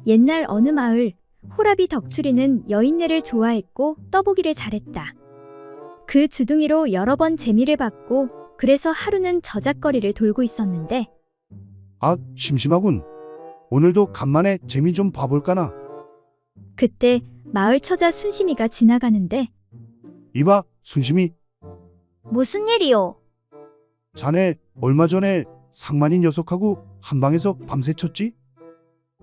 옛날 어느 마을, 호랍이 덕출이는 여인네를 좋아했고 떠보기를 잘했다. 그 주둥이로 여러 번 재미를 받고 그래서 하루는 저작거리를 돌고 있었는데 아, 심심하군. 오늘도 간만에 재미 좀 봐볼까나. 그때 마을 처자 순심이가 지나가는데 이봐, 순심이. 무슨 일이요? 자네 얼마 전에 상만이 녀석하고 한 방에서 밤새 쳤지?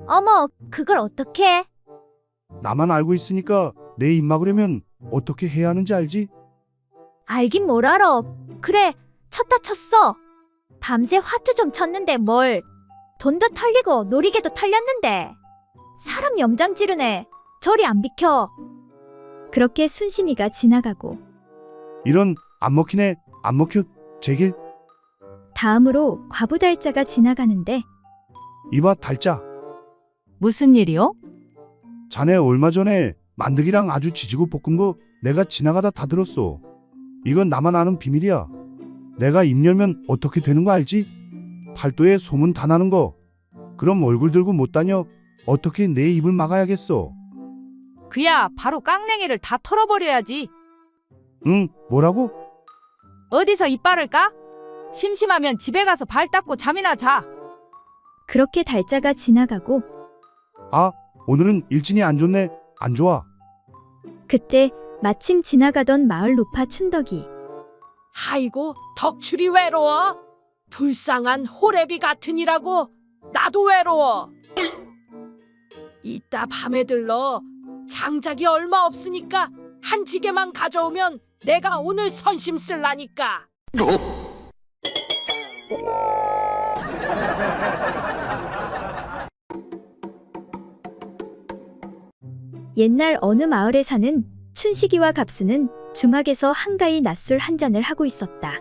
어머, 그걸 어떻게? 나만 알고 있으니까 내 입 막으려면 어떻게 해야 하는지 알지? 알긴 뭘 알아. 그래, 쳤다 쳤어. 밤새 화투 좀 쳤는데 뭘. 돈도 털리고 놀이개도 털렸는데. 사람 염장 지르네. 저리 안 비켜. 그렇게 순심이가 지나가고 이런, 안 먹히네. 안 먹혀. 제길. 다음으로 과부달자가 지나가는데 이봐, 달자. 무슨 일이요? 자네 얼마 전에 만드기랑 아주 지지고 볶은 거 내가 지나가다 다 들었어. 이건 나만 아는 비밀이야. 내가 입 열면 어떻게 되는 거 알지? 팔도에 소문 다 나는 거. 그럼 얼굴 들고 못 다녀. 어떻게 내 입을 막아야겠어. 그야 바로 깡냉이를 다 털어버려야지. 응, 뭐라고? 어디서 이빨을 까? 심심하면 집에 가서 발 닦고 잠이나 자. 그렇게 달자가 지나가고 아, 오늘은 일진이 안 좋네. 안 좋아. 그때 마침 지나가던 마을 노파 춘덕이 아이고, 덕출이 외로워? 불쌍한 호래비 같으니라고. 나도 외로워. 이따 밤에 들러. 장작이 얼마 없으니까 한 지게만 가져오면 내가 오늘 선심 쓸라니까. 옛날 어느 마을에 사는 춘식이와 갑수는 주막에서 한가히 낮술 한 잔을 하고 있었다.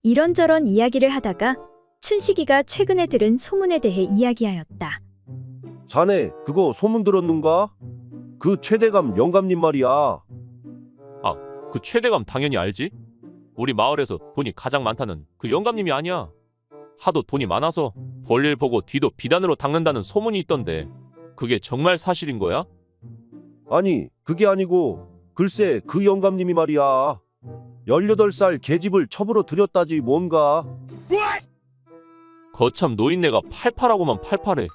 이런저런 이야기를 하다가 춘식이가 최근에 들은 소문에 대해 이야기하였다. 자네 그거 소문 들었는가? 그 최대감 영감님 말이야. 그 최대감 당연히 알지? 우리 마을에서 돈이 가장 많다는 그 영감님이 아니야. 하도 돈이 많아서 볼일 보고 뒤도 비단으로 닦는다는 소문이 있던데 그게 정말 사실인 거야? 아니 그게 아니고 글쎄 그 영감님이 말이야. 18살 계집을 첩으로 들였다지 뭔가. 거참 노인네가 팔팔하고만 팔팔해.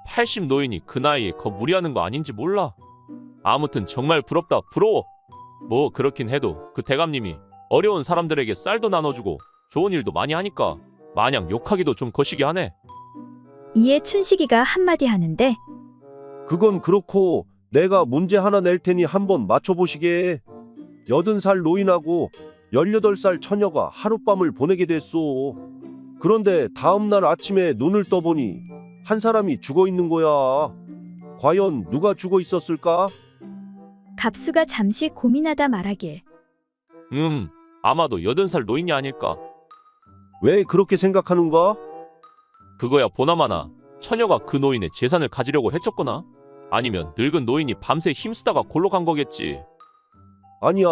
80 노인이 그 나이에 거 무리하는 거 아닌지 몰라. 아무튼 정말 부럽다, 부러워. 뭐 그렇긴 해도 그 대감님이 어려운 사람들에게 쌀도 나눠주고 좋은 일도 많이 하니까 마냥 욕하기도 좀 거시기 하네. 이에 춘식이가 한마디 하는데 그건 그렇고 내가 문제 하나 낼 테니 한번 맞춰보시게. 80살 노인하고 18살 처녀가 하룻밤을 보내게 됐소. 그런데 다음날 아침에 눈을 떠보니 한 사람이 죽어 있는 거야. 과연 누가 죽어 있었을까? 갑수가 잠시 고민하다 말하길 아마도 80살 노인이 아닐까. 왜 그렇게 생각하는가? 그거야 보나마나 처녀가 그 노인의 재산을 가지려고 해쳤거나 아니면 늙은 노인이 밤새 힘쓰다가 골로 간 거겠지. 아니야,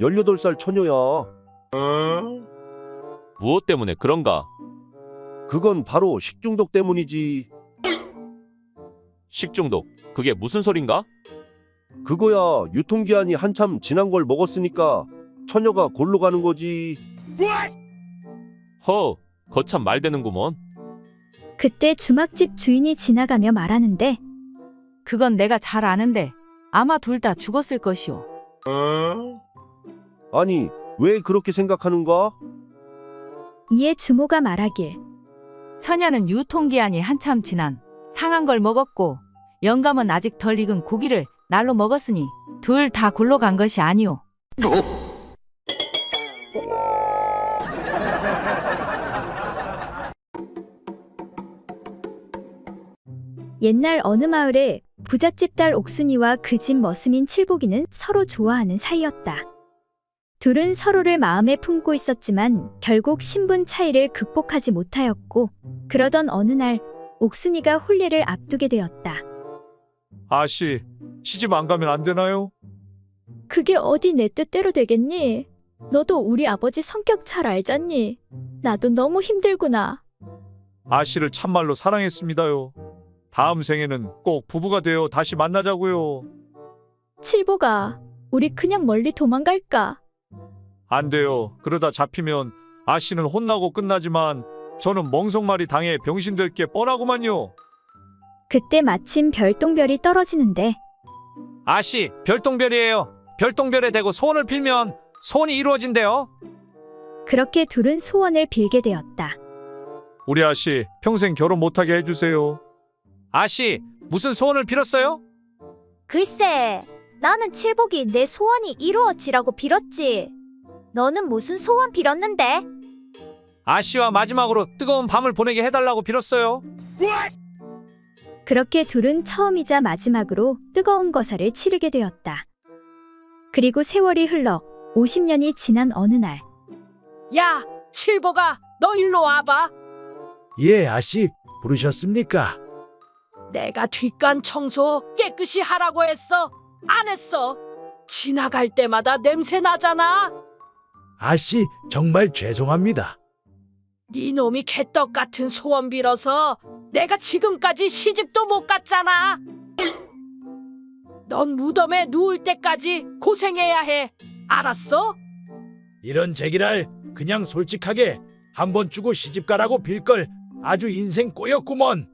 18살 처녀야. 무엇 때문에 그런가? 그건 바로 식중독 때문이지. 식중독, 그게 무슨 소린가? 그거야, 유통기한이 한참 지난 걸 먹었으니까 처녀가 골로 가는 거지. 거참 말되는구먼. 그때 주막집 주인이 지나가며 말하는데 그건 내가 잘 아는데 아마 둘 다 죽었을 것이오. 아니, 왜 그렇게 생각하는가? 이에 주모가 말하길 처녀는 유통기한이 한참 지난 상한 걸 먹었고 영감은 아직 덜 익은 고기를 날로 먹었으니 둘 다 골로 간 것이 아니오. 옛날 어느 마을에 부잣집 딸 옥순이와 그 집 머슴인 칠복이는 서로 좋아하는 사이였다. 둘은 서로를 마음에 품고 있었지만 결국 신분 차이를 극복하지 못하였고 그러던 어느 날 옥순이가 혼례를 앞두게 되었다. 아씨, 시집 안 가면 안 되나요? 그게 어디 내 뜻대로 되겠니? 너도 우리 아버지 성격 잘 알잖니? 나도 너무 힘들구나. 아씨를 참말로 사랑했습니다요. 다음 생에는 꼭 부부가 되어 다시 만나자고요. 칠보가, 우리 그냥 멀리 도망갈까? 안 돼요. 그러다 잡히면 아씨는 혼나고 끝나지만 저는 멍석말이 당해 병신될 게 뻔하구만요. 그때 마침 별똥별이 떨어지는데 아씨, 별똥별이에요. 별똥별에 대고 소원을 빌면 소원이 이루어진대요. 그렇게 둘은 소원을 빌게 되었다. 우리 아씨 평생 결혼 못하게 해주세요. 아씨, 무슨 소원을 빌었어요? 글쎄, 나는 칠복이 내 소원이 이루어지라고 빌었지. 너는 무슨 소원 빌었는데? 아씨와 마지막으로 뜨거운 밤을 보내게 해달라고 빌었어요. 그렇게 둘은 처음이자 마지막으로 뜨거운 거사를 치르게 되었다. 그리고 세월이 흘러 50년이 지난 어느 날 야, 칠보가 너 일로 와봐. 예, 아씨, 부르셨습니까? 내가 뒷간 청소 깨끗이 하라고 했어. 안 했어. 지나갈 때마다 냄새 나잖아. 아씨, 정말 죄송합니다. 네 놈이 개떡 같은 소원 빌어서 내가 지금까지 시집도 못 갔잖아. 넌 무덤에 누울 때까지 고생해야 해. 알았어? 이런 제기랄 그냥 솔직하게 한번 주고 시집가라고 빌걸 아주 인생 꼬였구먼.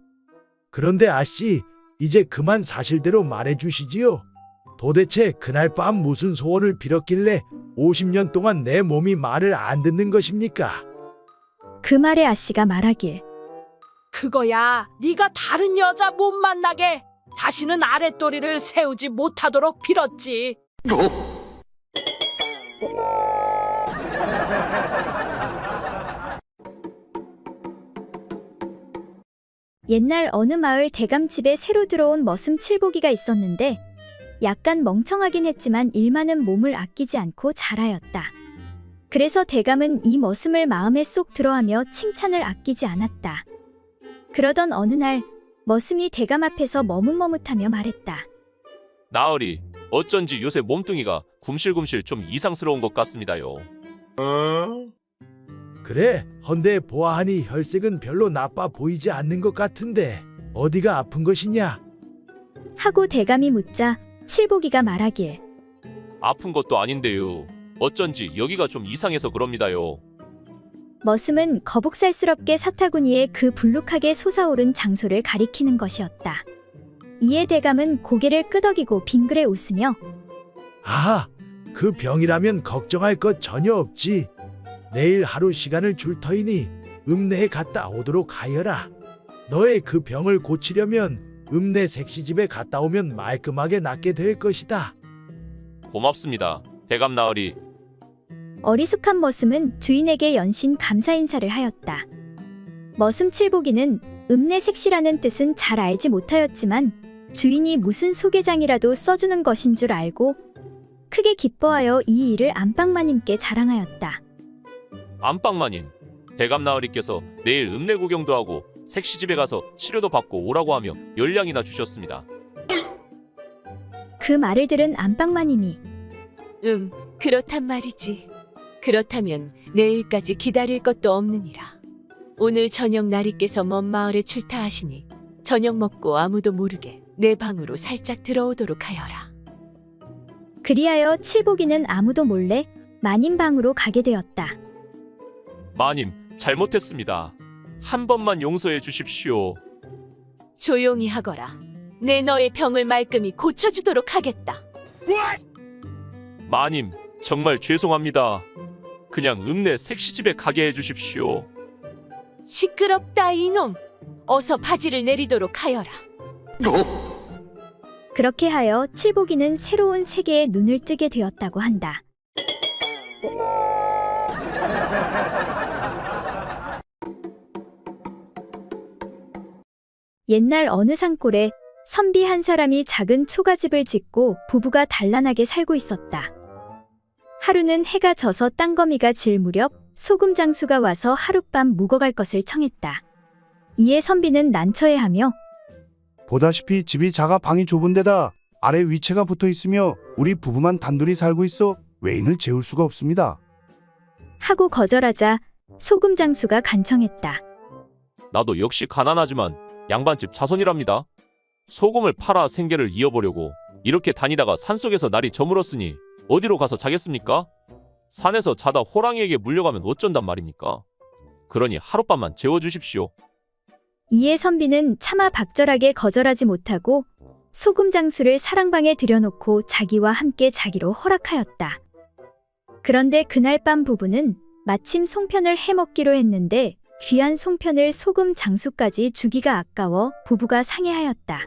그런데 아씨, 이제 그만 사실대로 말해주시지요. 도대체 그날 밤 무슨 소원을 빌었길래 50년 동안 내 몸이 말을 안 듣는 것입니까? 그 말에 아씨가 말하길 그거야. 네가 다른 여자 못 만나게 다시는 아랫도리를 세우지 못하도록 빌었지. 옛날 어느 마을 대감집에 새로 들어온 머슴 칠보기가 있었는데 약간 멍청하긴 했지만 일만은 몸을 아끼지 않고 잘하였다. 그래서 대감은 이 머슴을 마음에 쏙 들어하며 칭찬을 아끼지 않았다. 그러던 어느 날 머슴이 대감 앞에서 머뭇머뭇하며 말했다. 나으리, 어쩐지 요새 몸뚱이가 굶실굶실 좀 이상스러운 것 같습니다요. 그래, 헌데 보아하니 혈색은 별로 나빠 보이지 않는 것 같은데 어디가 아픈 것이냐? 하고 대감이 묻자 칠보기가 말하길 아픈 것도 아닌데요. 어쩐지 여기가 좀 이상해서 그럽니다요. 머슴은 거북살스럽게 사타구니에 그 불룩하게 솟아오른 장소를 가리키는 것이었다. 이에 대감은 고개를 끄덕이고 빙그레 웃으며 아, 그 병이라면 걱정할 것 전혀 없지. 내일 하루 시간을 줄 터이니 읍내에 갔다 오도록 하여라. 너의 그 병을 고치려면 읍내 색시집에 갔다 오면 말끔하게 낫게 될 것이다. 고맙습니다. 대감 나으리. 어리숙한 머슴은 주인에게 연신 감사 인사를 하였다. 머슴 칠보기는 읍내 색시라는 뜻은 잘 알지 못하였지만 주인이 무슨 소개장이라도 써주는 것인 줄 알고 크게 기뻐하여 이 일을 안방마님께 자랑하였다. 안방마님, 대감 나으리께서 내일 읍내 구경도 하고 색시집에 가서 치료도 받고 오라고 하며 열량이나 주셨습니다. 그 말을 들은 안방마님이 그렇단 말이지. 그렇다면 내일까지 기다릴 것도 없느니라. 오늘 저녁 나리께서 먼 마을에 출타하시니 저녁 먹고 아무도 모르게 내 방으로 살짝 들어오도록 하여라. 그리하여 칠보기는 아무도 몰래 마님 방으로 가게 되었다. 마님, 잘못했습니다. 한 번만 용서해 주십시오. 조용히 하거라. 내 너의 병을 말끔히 고쳐주도록 하겠다. 마님, 정말 죄송합니다. 그냥 읍내 색시집에 가게 해주십시오. 시끄럽다 이놈. 어서 바지를 내리도록 하여라. 그렇게 하여 칠보기는 새로운 세계에 눈을 뜨게 되었다고 한다. 옛날 어느 산골에 선비 한 사람이 작은 초가집을 짓고 부부가 단란하게 살고 있었다. 하루는 해가 져서 땅거미가 질 무렵 소금 장수가 와서 하룻밤 묵어갈 것을 청했다. 이에 선비는 난처해하며 보다시피 집이 작아 방이 좁은데다 아래 위채가 붙어 있으며 우리 부부만 단둘이 살고 있어 외인을 재울 수가 없습니다. 하고 거절하자 소금 장수가 간청했다. 나도 역시 가난하지만 양반집 자손이랍니다. 소금을 팔아 생계를 이어보려고 이렇게 다니다가 산속에서 날이 저물었으니 어디로 가서 자겠습니까? 산에서 자다 호랑이에게 물려가면 어쩐단 말입니까? 그러니 하룻밤만 재워주십시오. 이에 선비는 차마 박절하게 거절하지 못하고 소금 장수를 사랑방에 들여놓고 자기와 함께 자기로 허락하였다. 그런데 그날 밤 부부는 마침 송편을 해먹기로 했는데 귀한 송편을 소금 장수까지 주기가 아까워 부부가 상의하였다.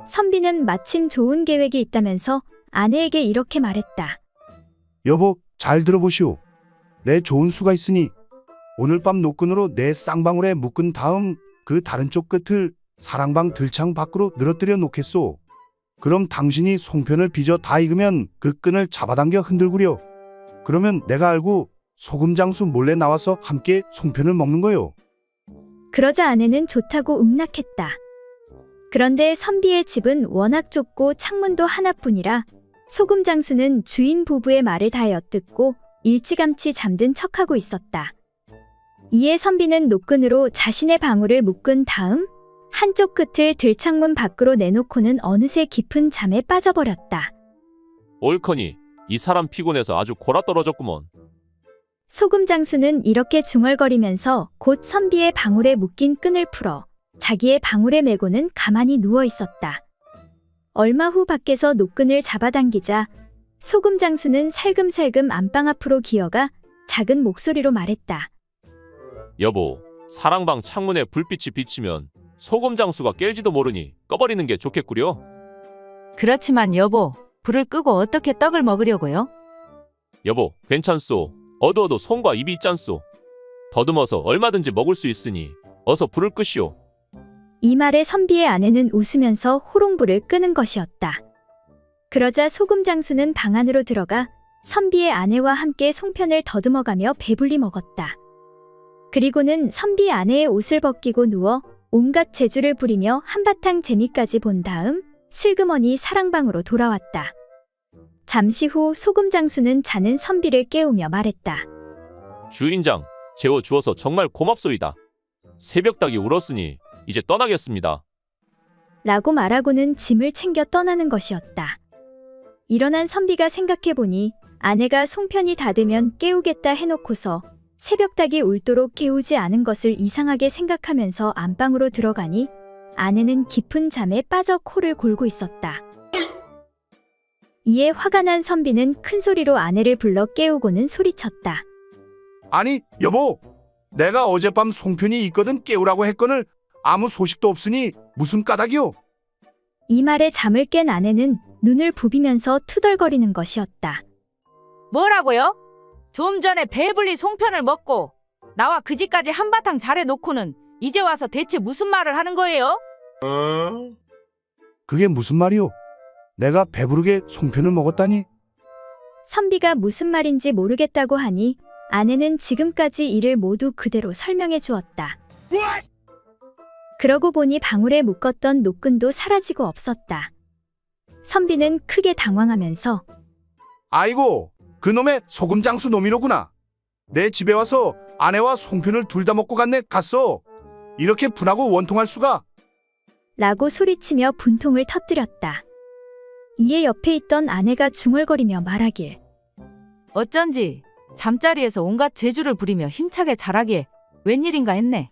선비는 마침 좋은 계획이 있다면서 아내에게 이렇게 말했다. 여보, 잘 들어보시오. 내 좋은 수가 있으니 오늘 밤 노끈으로 내 쌍방울에 묶은 다음 그 다른 쪽 끝을 사랑방 들창 밖으로 늘어뜨려 놓겠소. 그럼 당신이 송편을 빚어 다 익으면 그 끈을 잡아당겨 흔들구려. 그러면 내가 알고 소금장수 몰래 나와서 함께 송편을 먹는 거요. 그러자 아내는 좋다고 응낙했다. 그런데 선비의 집은 워낙 좁고 창문도 하나뿐이라 소금 장수는 주인 부부의 말을 다 엿듣고 일찌감치 잠든 척하고 있었다. 이에 선비는 노끈으로 자신의 방울을 묶은 다음 한쪽 끝을 들창문 밖으로 내놓고는 어느새 깊은 잠에 빠져버렸다. 옳거니 이 사람 피곤해서 아주 골아떨어졌구먼. 소금 장수는 이렇게 중얼거리면서 곧 선비의 방울에 묶인 끈을 풀어 자기의 방울에 메고는 가만히 누워 있었다. 얼마 후 밖에서 노끈을 잡아당기자 소금 장수는 살금살금 안방 앞으로 기어가 작은 목소리로 말했다. 여보, 사랑방 창문에 불빛이 비치면 소금 장수가 깰지도 모르니 꺼버리는 게 좋겠구려. 그렇지만 여보, 불을 끄고 어떻게 떡을 먹으려고요? 여보, 괜찮소. 어두워도 손과 입이 있잖소. 더듬어서 얼마든지 먹을 수 있으니 어서 불을 끄시오. 이 말에 선비의 아내는 웃으면서 호롱불을 끄는 것이었다. 그러자 소금 장수는 방 안으로 들어가 선비의 아내와 함께 송편을 더듬어가며 배불리 먹었다. 그리고는 선비 아내의 옷을 벗기고 누워 온갖 재주를 부리며 한바탕 재미까지 본 다음 슬그머니 사랑방으로 돌아왔다. 잠시 후 소금 장수는 자는 선비를 깨우며 말했다. 주인장, 재워주어서 정말 고맙소이다. 새벽닭이 울었으니 이제 떠나겠습니다. 라고 말하고는 짐을 챙겨 떠나는 것이었다. 일어난 선비가 생각해보니 아내가 송편이 다 되면 깨우겠다 해놓고서 새벽닭이 울도록 깨우지 않은 것을 이상하게 생각하면서 안방으로 들어가니 아내는 깊은 잠에 빠져 코를 골고 있었다. 이에 화가 난 선비는 큰 소리로 아내를 불러 깨우고는 소리쳤다. 아니, 여보, 내가 어젯밤 송편이 있거든 깨우라고 했거늘 아무 소식도 없으니 무슨 까닭이오? 이 말에 잠을 깬 아내는 눈을 부비면서 투덜거리는 것이었다. 뭐라고요? 좀 전에 배불리 송편을 먹고 나와 그 집까지 한바탕 잘해놓고는 이제 와서 대체 무슨 말을 하는 거예요? 그게 무슨 말이오? 내가 배부르게 송편을 먹었다니? 선비가 무슨 말인지 모르겠다고 하니 아내는 지금까지 일을 모두 그대로 설명해 주었다. 그러고 보니 방울에 묶었던 노끈도 사라지고 없었다. 선비는 크게 당황하면서 아이고, 그놈의 소금장수 놈이로구나. 내 집에 와서 아내와 송편을 둘 다 먹고 갔어. 이렇게 분하고 원통할 수가. 라고 소리치며 분통을 터뜨렸다. 이에 옆에 있던 아내가 중얼거리며 말하길. 어쩐지 잠자리에서 온갖 재주를 부리며 힘차게 자라기에 웬일인가 했네.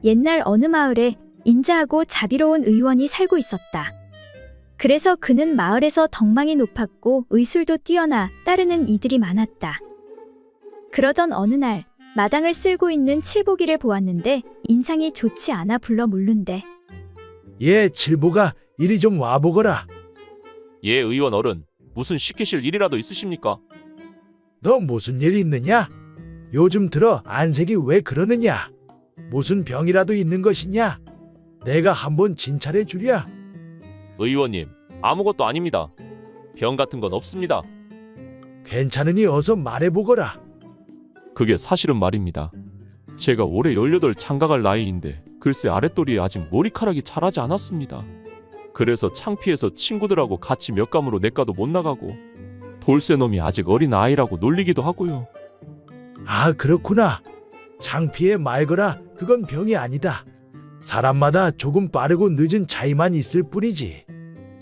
옛날 어느 마을에 인자하고 자비로운 의원이 살고 있었다. 그래서 그는 마을에서 덕망이 높았고 의술도 뛰어나 따르는 이들이 많았다. 그러던 어느 날 마당을 쓸고 있는 칠보기를 보았는데 인상이 좋지 않아 불러 물른대. 예, 칠보가 이리 좀 와보거라. 예, 의원 어른, 무슨 시키실 일이라도 있으십니까? 너 무슨 일 있느냐? 요즘 들어 안색이 왜 그러느냐? 무슨 병이라도 있는 것이냐? 내가 한번 진찰해 주랴. 의원님, 아무것도 아닙니다. 병 같은 건 없습니다. 괜찮으니 어서 말해보거라. 그게 사실은 말입니다. 제가 올해 18 장가갈 나이인데 글쎄 아랫도리에 아직 머리카락이 자라지 않았습니다. 그래서 창피해서 친구들하고 같이 몇 감으로 내과도 못 나가고 돌쇠놈이 아직 어린 아이라고 놀리기도 하고요. 아, 그렇구나. 창피해 말거라. 그건 병이 아니다. 사람마다 조금 빠르고 늦은 차이만 있을 뿐이지.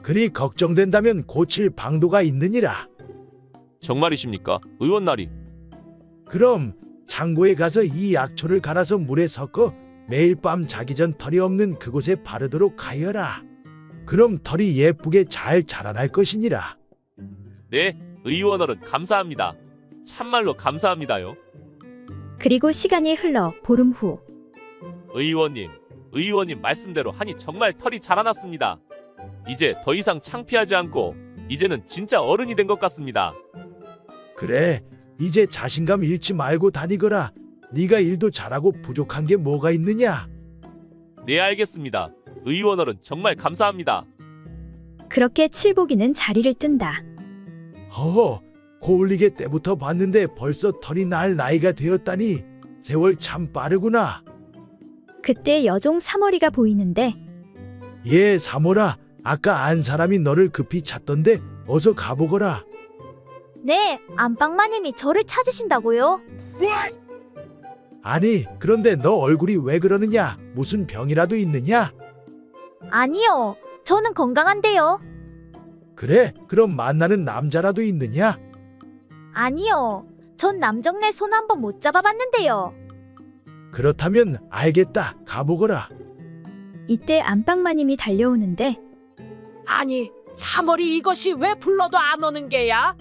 그리 걱정된다면 고칠 방도가 있느니라. 정말이십니까? 의원나리. 그럼 창고에 가서 이 약초를 갈아서 물에 섞어 매일 밤 자기 전 털이 없는 그곳에 바르도록 하여라. 그럼 털이 예쁘게 잘 자라날 것이니라. 네, 의원어른 감사합니다. 참말로 감사합니다요. 그리고 시간이 흘러 보름 후 의원님 말씀대로 하니 정말 털이 자라났습니다. 이제 더 이상 창피하지 않고 이제는 진짜 어른이 된 것 같습니다. 그래, 이제 자신감 잃지 말고 다니거라. 네가 일도 잘하고 부족한 게 뭐가 있느냐? 네, 알겠습니다. 의원어른 정말 감사합니다. 그렇게 칠복이는 자리를 뜬다. 허허, 고울리게 때부터 봤는데 벌써 털이 날 나이가 되었다니 세월 참 빠르구나. 그때 여종 사머리가 보이는데 예, 사모라. 아까 안 사람이 너를 급히 찾던데 어서 가보거라. 네, 안방마님이 저를 찾으신다고요? 아니, 그런데 너 얼굴이 왜 그러느냐? 무슨 병이라도 있느냐? 아니요, 저는 건강한데요. 그래, 그럼 만나는 남자라도 있느냐? 아니요, 전 남정네 손 한번 못 잡아봤는데요. 그렇다면 알겠다. 가보거라. 이때 안방마님이 달려오는데 아니, 3월이 이것이 왜 불러도 안 오는 게야?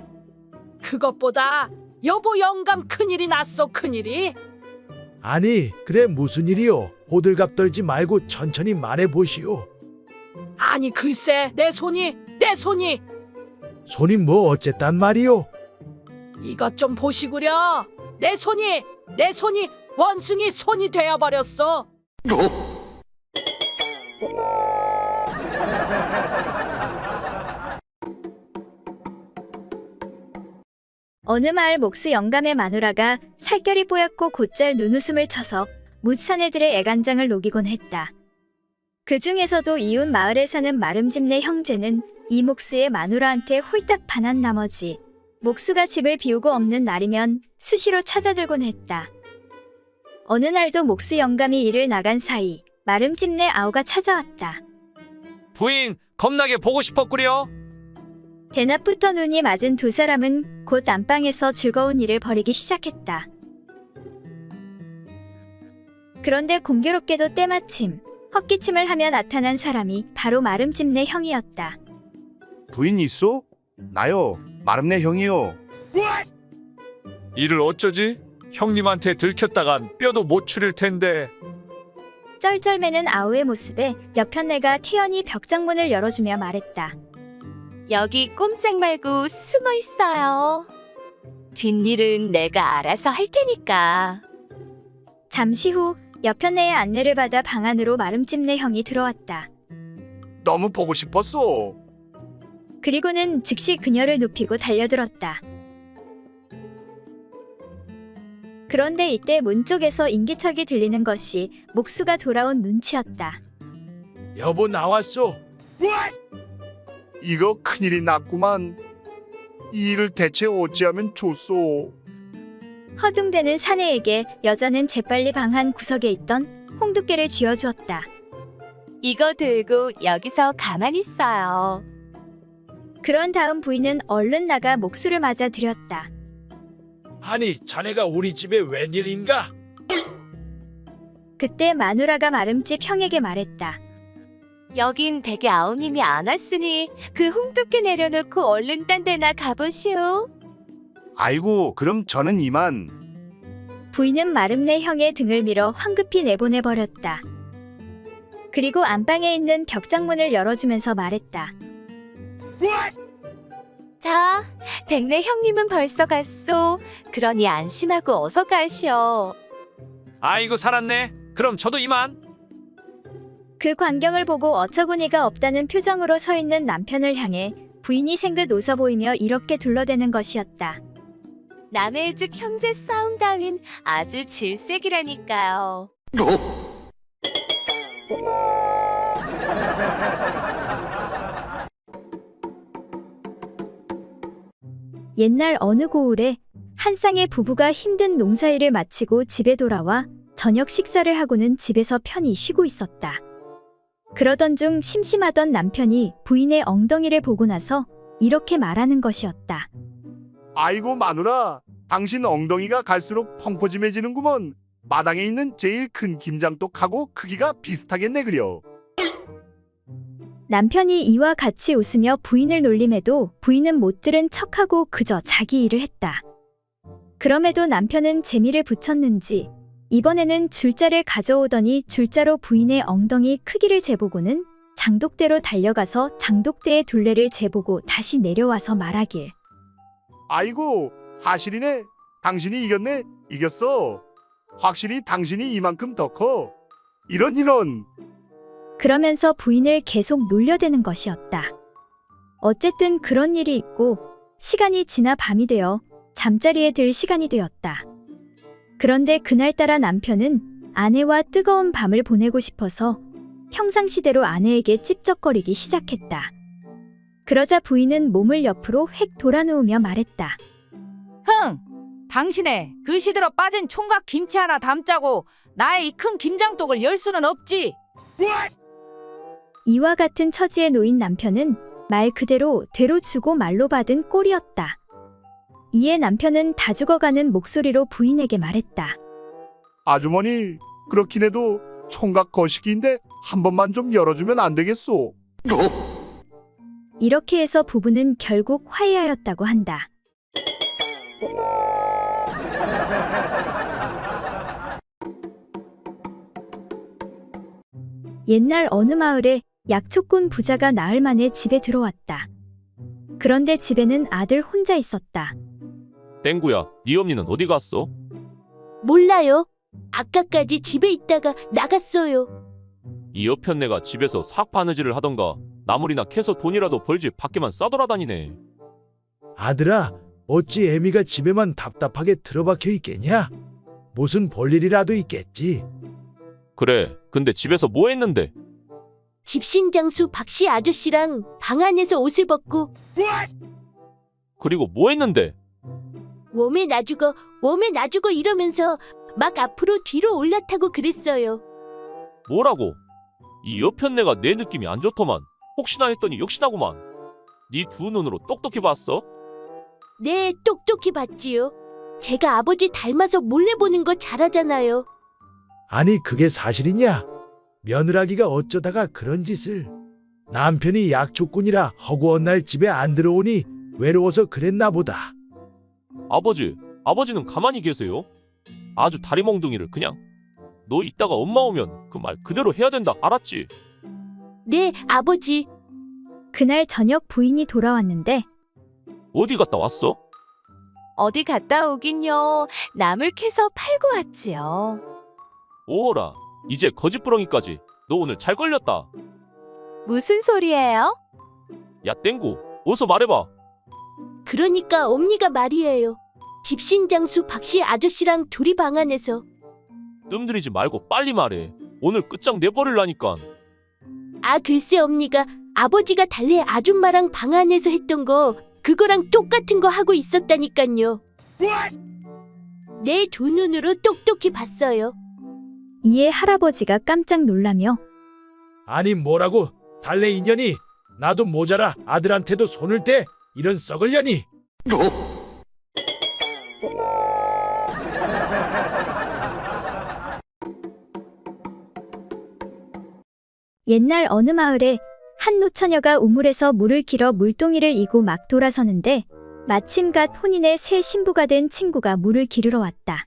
그것보다 여보 영감 큰일이 났어, 큰일이. 아니, 그래 무슨 일이요? 호들갑 떨지 말고 천천히 말해보시오. 아니 글쎄, 내 손이 손이 뭐 어쨌단 말이오? 이것 좀 보시구려. 내 손이 원숭이 손이 되어버렸어. 어느 마을 목수 영감의 마누라가 살결이 뽀얗고 곧잘 눈웃음을 쳐서 뭇사내들의 애간장을 녹이곤 했다. 그 중에서도 이웃 마을에 사는 마름집네 형제는 이 목수의 마누라한테 홀딱 반한 나머지 목수가 집을 비우고 없는 날이면 수시로 찾아들곤 했다. 어느 날도 목수 영감이 일을 나간 사이 마름집네 아우가 찾아왔다. 부인, 겁나게 보고 싶었구려. 대낮부터 눈이 맞은 두 사람은 곧 안방에서 즐거운 일을 벌이기 시작했다. 그런데 공교롭게도 때마침 헛기침을 하며 나타난 사람이 바로 마름집네 형이었다. 부인 있어? 나요. 마름네 형이요. 이를 어쩌지? 형님한테 들켰다간 뼈도 못 추릴 텐데. 쩔쩔매는 아우의 모습에 여편네가 태연히 벽장문을 열어주며 말했다. 여기 꼼짝 말고 숨어 있어요. 뒷일은 내가 알아서 할 테니까. 잠시 후 여편네의 안내를 받아 방 안으로 마름집네 형이 들어왔다. 너무 보고 싶었어. 그리고는 즉시 그녀를 눕히고 달려들었다. 그런데 이때 문 쪽에서 인기척이 들리는 것이 목수가 돌아온 눈치였다. 여보 나왔소. 이거 큰일이 났구만. 이 일을 대체 어찌하면 좋소. 허둥대는 사내에게 여자는 재빨리 방 한 구석에 있던 홍두깨를 쥐어주었다. 이거 들고 여기서 가만히 있어요. 그런 다음 부인은 얼른 나가 목수를 맞아 들였다. 아니, 자네가 우리 집에 웬일인가? 그때 마누라가 마름집 형에게 말했다. 여긴 댁에 아우님이 안 왔으니 그 홍두깨 내려놓고 얼른 딴 데나 가보시오. 아이고, 그럼 저는 이만. 부인은 마름내 형의 등을 밀어 황급히 내보내버렸다. 그리고 안방에 있는 벽장문을 열어주면서 말했다. 자, 댁내 형님은 벌써 갔소. 그러니 안심하고 어서 가시오. 아이고 살았네. 그럼 저도 이만. 그 광경을 보고 어처구니가 없다는 표정으로 서 있는 남편을 향해 부인이 생긋 웃어 보이며 이렇게 둘러대는 것이었다. 남의 집 형제 싸움 따윈 아주 질색이라니까요. 옛날 어느 고을에 한 쌍의 부부가 힘든 농사일을 마치고 집에 돌아와 저녁 식사를 하고는 집에서 편히 쉬고 있었다. 그러던 중 심심하던 남편이 부인의 엉덩이를 보고 나서 이렇게 말하는 것이었다. 아이고 마누라, 당신 엉덩이가 갈수록 펑퍼짐해지는구먼. 마당에 있는 제일 큰 김장떡하고 크기가 비슷하겠네 그려. 남편이 이와 같이 웃으며 부인을 놀림해도 부인은 못 들은 척하고 그저 자기 일을 했다. 그럼에도 남편은 재미를 붙였는지 이번에는 줄자를 가져오더니 줄자로 부인의 엉덩이 크기를 재보고는 장독대로 달려가서 장독대의 둘레를 재보고 다시 내려와서 말하길. 아이고 사실이네. 당신이 이겼네. 이겼어. 확실히 당신이 이만큼 더 커. 이런. 그러면서 부인을 계속 놀려대는 것이었다. 어쨌든 그런 일이 있고 시간이 지나 밤이 되어 잠자리에 들 시간이 되었다. 그런데 그날따라 남편은 아내와 뜨거운 밤을 보내고 싶어서 평상시대로 아내에게 찝쩍거리기 시작했다. 그러자 부인은 몸을 옆으로 획 돌아누우며 말했다. 흥! 당신의 그 시들어 빠진 총각 김치 하나 담자고 나의 이 큰 김장독을 열 수는 없지. 이와 같은 처지에 놓인 남편은 말 그대로 되로 주고 말로 받은 꼴이었다. 이에 남편은 다 죽어가는 목소리로 부인에게 말했다. 아주머니, 그렇긴 해도 총각 거시기인데 한 번만 좀 열어주면 안 되겠소? 이렇게 해서 부부는 결국 화해하였다고 한다. 옛날 어느 마을에 약초꾼 부자가 나흘 만에 집에 들어왔다. 그런데 집에는 아들 혼자 있었다. 땡구야, 네 언니는 어디 갔어? 몰라요. 아까까지 집에 있다가 나갔어요. 이 여편네가 집에서 삭바느질을 하던가 나물이나 캐서 돈이라도 벌지 밖에만 싸돌아다니네. 아들아, 어찌 애미가 집에만 답답하게 틀어박혀 있겠냐? 무슨 볼일이라도 있겠지. 그래, 근데 집에서 뭐 했는데? 집신장수 박씨 아저씨랑 방 안에서 옷을 벗고 그리고 뭐 했는데? 웜에 놔주고 이러면서 막 앞으로 뒤로 올라타고 그랬어요. 뭐라고? 이 여편네가 내 느낌이 안 좋더만. 혹시나 했더니 역시나구만. 네 두 눈으로 똑똑히 봤어? 네, 똑똑히 봤지요. 제가 아버지 닮아서 몰래 보는 거 잘하잖아요. 아니 그게 사실이냐? 며느라기가 어쩌다가 그런 짓을. 남편이 약초꾼이라 허구한 날 집에 안 들어오니 외로워서 그랬나 보다. 아버지는 가만히 계세요. 아주 다리몽둥이를 그냥. 너 이따가 엄마 오면 그 말 그대로 해야 된다. 알았지? 네, 아버지. 그날 저녁 부인이 돌아왔는데 어디 갔다 왔어? 어디 갔다 오긴요. 나물 캐서 팔고 왔지요. 오라, 이제 거짓부렁이까지. 너 오늘 잘 걸렸다. 무슨 소리예요? 야 땡구, 어서 말해봐. 그러니까 엄니가 말이에요. 집신장수 박씨 아저씨랑 둘이 방 안에서. 뜸들이지 말고 빨리 말해. 오늘 끝장 내버릴라니까. 아, 글쎄 엄니가 아버지가 달래 아줌마랑 방 안에서 했던 거 그거랑 똑같은 거 하고 있었다니깐요. 내 두 눈으로 똑똑히 봤어요. 이에 할아버지가 깜짝 놀라며 아니 뭐라고? 달래 인연이 나도 모자라 아들한테도 손을 대 이런 썩을 년이. 옛날 어느 마을에 한 노처녀가 우물에서 물을 길어 물동이를 이고 막 돌아서는데 마침 갓 혼인의 새 신부가 된 친구가 물을 기르러 왔다.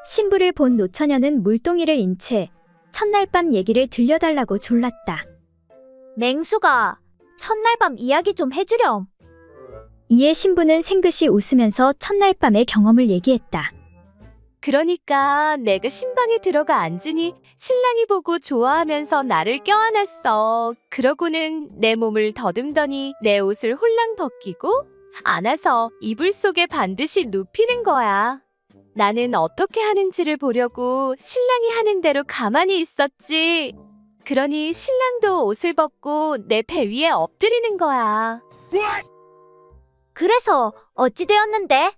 신부를 본 노처녀는 물동이를 인 채 첫날 밤 얘기를 들려달라고 졸랐다. 맹수가 첫날 밤 이야기 좀 해주렴. 이에 신부는 생긋이 웃으면서 첫날 밤의 경험을 얘기했다. 그러니까 내가 신방에 들어가 앉으니 신랑이 보고 좋아하면서 나를 껴안았어. 그러고는 내 몸을 더듬더니 내 옷을 홀랑 벗기고 안아서 이불 속에 반드시 눕히는 거야. 나는 어떻게 하는지를 보려고 신랑이 하는 대로 가만히 있었지. 그러니 신랑도 옷을 벗고 내 배 위에 엎드리는 거야. 그래서 어찌 되었는데?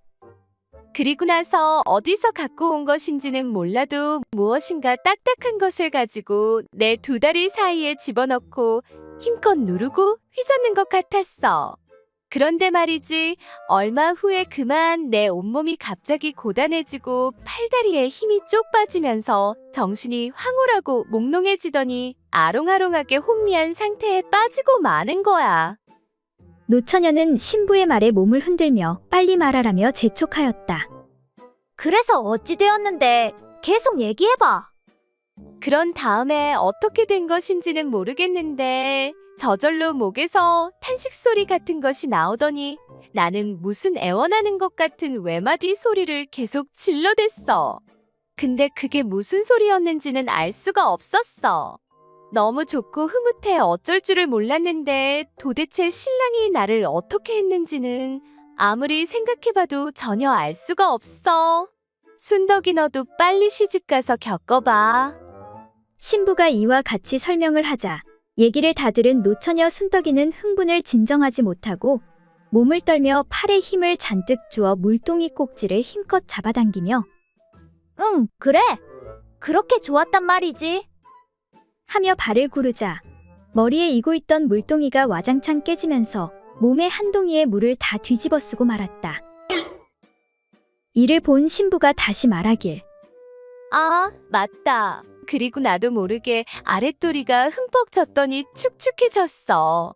그리고 나서 어디서 갖고 온 것인지는 몰라도 무엇인가 딱딱한 것을 가지고 내 두 다리 사이에 집어넣고 힘껏 누르고 휘젓는 것 같았어. 그런데 말이지, 얼마 후에 그만 내 온몸이 갑자기 고단해지고 팔다리에 힘이 쪽 빠지면서 정신이 황홀하고 몽롱해지더니 아롱아롱하게 혼미한 상태에 빠지고 마는 거야. 노처녀는 신부의 말에 몸을 흔들며 빨리 말하라며 재촉하였다. 그래서 어찌 되었는데? 계속 얘기해봐. 그런 다음에 어떻게 된 것인지는 모르겠는데 저절로 목에서 탄식 소리 같은 것이 나오더니 나는 무슨 애원하는 것 같은 외마디 소리를 계속 질러댔어. 근데 그게 무슨 소리였는지는 알 수가 없었어. 너무 좋고 흐뭇해 어쩔 줄을 몰랐는데 도대체 신랑이 나를 어떻게 했는지는 아무리 생각해봐도 전혀 알 수가 없어. 순덕이 너도 빨리 시집가서 겪어봐. 신부가 이와 같이 설명을 하자 얘기를 다 들은 노처녀 순덕이는 흥분을 진정하지 못하고 몸을 떨며 팔에 힘을 잔뜩 주어 물동이 꼭지를 힘껏 잡아당기며 응, 그래. 그렇게 좋았단 말이지. 하며 발을 구르자 머리에 이고 있던 물동이가 와장창 깨지면서 몸에 한 동이의 물을 다 뒤집어 쓰고 말았다. 이를 본 신부가 다시 말하길. 아, 맞다. 그리고 나도 모르게 아랫도리가 흠뻑 젖더니 축축해졌어.